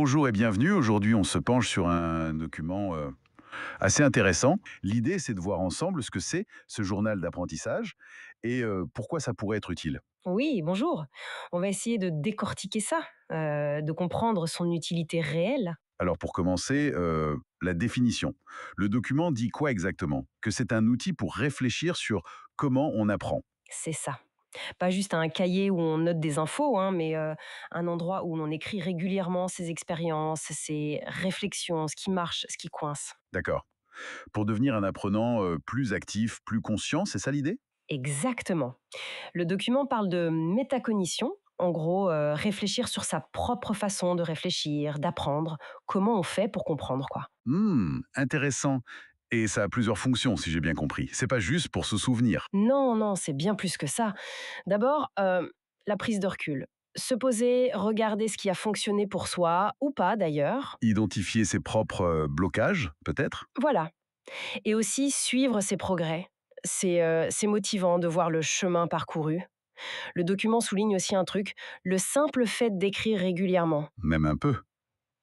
Bonjour et bienvenue. Aujourd'hui, on se penche sur un document assez intéressant. L'idée, c'est de voir ensemble ce que c'est ce journal d'apprentissage et pourquoi ça pourrait être utile. Oui, bonjour. On va essayer de décortiquer ça, de comprendre son utilité réelle. Alors pour commencer, la définition. Le document dit quoi exactement? Que c'est un outil pour réfléchir sur comment on apprend. C'est ça. Pas juste un cahier où on note des infos, hein, mais un endroit où l'on écrit régulièrement ses expériences, ses réflexions, ce qui marche, ce qui coince. D'accord. Pour devenir un apprenant plus actif, plus conscient, c'est ça l'idée? Exactement. Le document parle de métacognition. En gros, réfléchir sur sa propre façon de réfléchir, d'apprendre, comment on fait pour comprendre, quoi. Intéressant. Et ça a plusieurs fonctions, si j'ai bien compris. C'est pas juste pour se souvenir. Non, non, c'est bien plus que ça. D'abord, la prise de recul. Se poser, regarder ce qui a fonctionné pour soi, ou pas d'ailleurs. Identifier ses propres blocages, peut-être? Voilà. Et aussi suivre ses progrès. C'est motivant de voir le chemin parcouru. Le document souligne aussi un truc, le simple fait d'écrire régulièrement. Même un peu.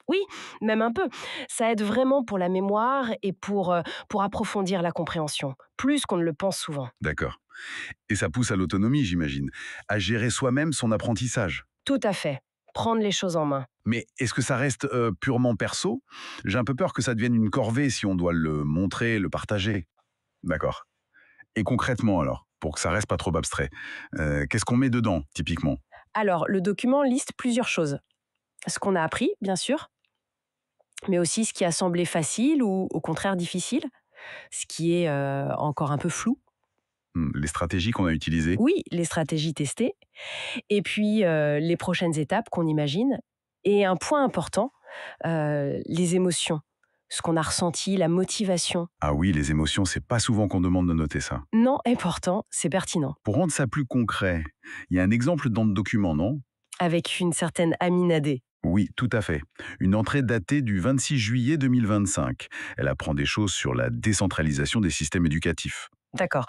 Oui, même un peu. Ça aide vraiment pour la mémoire et pour approfondir la compréhension, plus qu'on ne le pense souvent. D'accord. Et ça pousse à l'autonomie, j'imagine, à gérer soi-même son apprentissage. Tout à fait. Prendre les choses en main. Mais est-ce que ça reste purement perso? J'ai un peu peur que ça devienne une corvée si on doit le montrer, le partager. D'accord. Et concrètement alors, pour que ça reste pas trop abstrait, qu'est-ce qu'on met dedans, typiquement? Alors, le document liste plusieurs choses. Ce qu'on a appris, bien sûr, mais aussi ce qui a semblé facile ou au contraire difficile, ce qui est encore un peu flou. Les stratégies qu'on a utilisées? Oui, les stratégies testées, et puis les prochaines étapes qu'on imagine. Et un point important, les émotions, ce qu'on a ressenti, la motivation. Ah oui, les émotions, c'est pas souvent qu'on demande de noter ça. Non, et pourtant, c'est pertinent. Pour rendre ça plus concret, il y a un exemple dans le document, non? Avec une certaine aminadé. Oui, tout à fait. Une entrée datée du 26 juillet 2025. Elle apprend des choses sur la décentralisation des systèmes éducatifs. D'accord.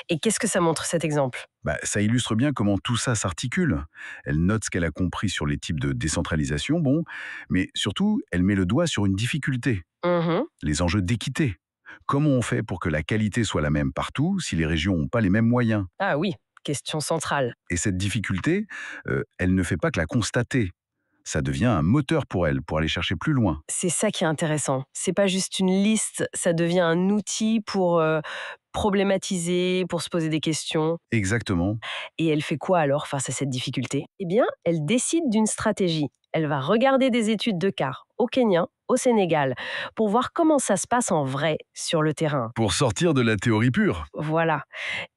Et qu'est-ce que ça montre cet exemple? Ça illustre bien comment tout ça s'articule. Elle note ce qu'elle a compris sur les types de décentralisation, bon, mais surtout, elle met le doigt sur une difficulté, Mhm. les enjeux d'équité. Comment on fait pour que la qualité soit la même partout si les régions n'ont pas les mêmes moyens? Ah oui, question centrale. Et cette difficulté, elle ne fait pas que la constater. Ça devient un moteur pour elle, pour aller chercher plus loin. C'est ça qui est intéressant. C'est pas juste une liste, ça devient un outil pour problématiser, pour se poser des questions. Exactement. Et elle fait quoi alors face à cette difficulté? Eh bien, elle décide d'une stratégie. Elle va regarder des études de cas au Kenya, au Sénégal, pour voir comment ça se passe en vrai sur le terrain. Pour sortir de la théorie pure. Voilà.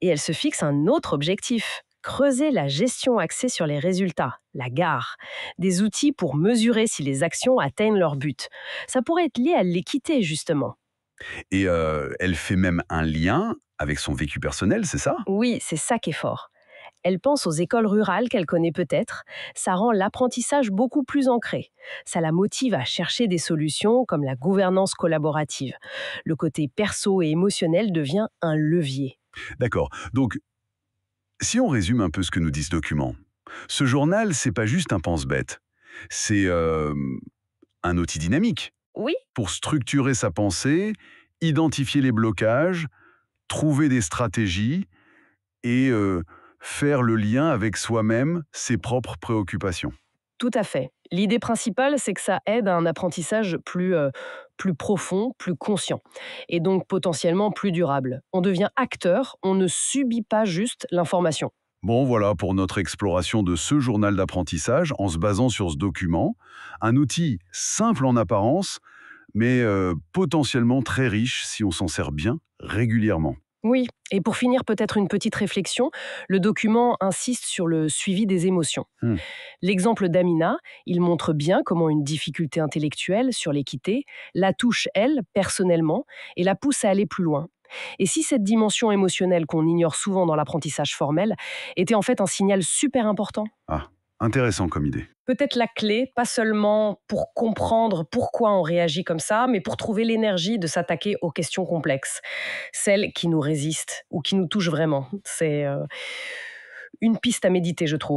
Et elle se fixe un autre objectif. Creuser la gestion axée sur les résultats, la gare, des outils pour mesurer si les actions atteignent leur but. Ça pourrait être lié à l'équité, justement. Et elle fait même un lien avec son vécu personnel, c'est ça? Oui, c'est ça qui est fort. Elle pense aux écoles rurales qu'elle connaît peut-être. Ça rend l'apprentissage beaucoup plus ancré. Ça la motive à chercher des solutions comme la gouvernance collaborative. Le côté perso et émotionnel devient un levier. D'accord. Donc, si on résume un peu ce que nous dit ce document, ce journal, c'est pas juste un pense-bête. C'est un outil dynamique Oui, pour structurer sa pensée, identifier les blocages, trouver des stratégies et faire le lien avec soi-même, ses propres préoccupations. tout à fait. L'idée principale, c'est que ça aide à un apprentissage plus profond, plus conscient, et donc potentiellement plus durable. On devient acteur, on ne subit pas juste l'information. Bon, voilà pour notre exploration de ce journal d'apprentissage en se basant sur ce document. Un outil simple en apparence, mais potentiellement très riche si on s'en sert bien régulièrement. Oui, et pour finir, peut-être une petite réflexion, le document insiste sur le suivi des émotions. Hmm. L'exemple d'Amina, il montre bien comment une difficulté intellectuelle sur l'équité la touche, elle, personnellement, et la pousse à aller plus loin. Et si cette dimension émotionnelle qu'on ignore souvent dans l'apprentissage formel était en fait un signal super important? Ah, intéressant comme idée. Peut-être la clé, pas seulement pour comprendre pourquoi on réagit comme ça, mais pour trouver l'énergie de s'attaquer aux questions complexes, celles qui nous résistent ou qui nous touchent vraiment. C'est une piste à méditer, je trouve.